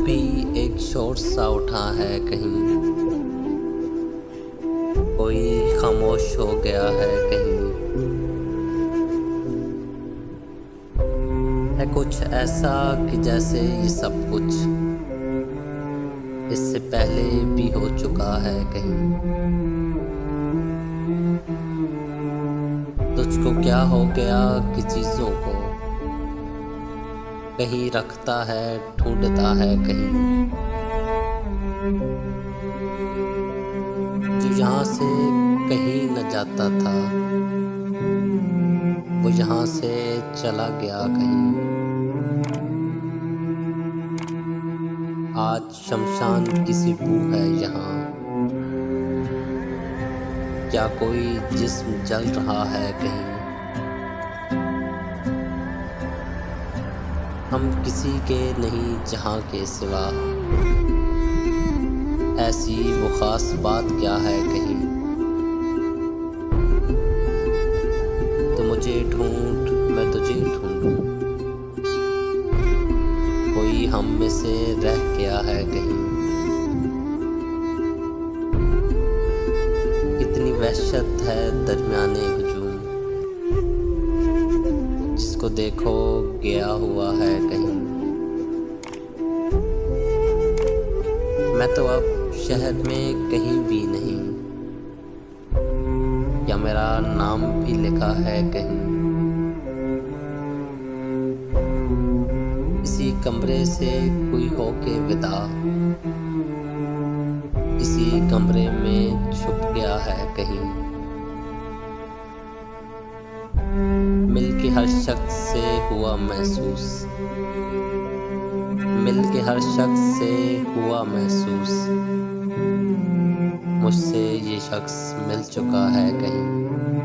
अभी एक शोर सा उठा है कहीं, कोई खामोश हो गया है कहीं। है कुछ ऐसा कि जैसे ये सब कुछ इससे पहले भी हो चुका है कहीं। तुझको क्या हो गया कि चीज़ों को कहीं रखता है, ढूंढता है कहीं। जो यहाँ से कहीं न जाता था, वो यहाँ से चला गया कहीं। आज शमशान की सी बू है यहाँ, क्या कोई जिस्म जल रहा है कहीं। हम किसी के नहीं जहाँ के सिवा, ऐसी वो खास बात क्या है कहीं। तो मुझे ढूंढ, मैं तुझे ढूंढूं, कोई हम में से रह गया है कहीं। कितनी वहशत है दरमियाने हुजूम, जिसको देखो गया हुआ है कहीं। मैं तो अब शहर में कहीं भी नहीं, या मेरा नाम भी लिखा है कहीं। इसी कमरे से कोई होके विदा, इसी कमरे में छुप गया है कहीं। मिल के हर शख्स से हुआ महसूस, मिल के हर शख्स से हुआ महसूस, मुझसे ये शख्स मिल चुका है कहीं।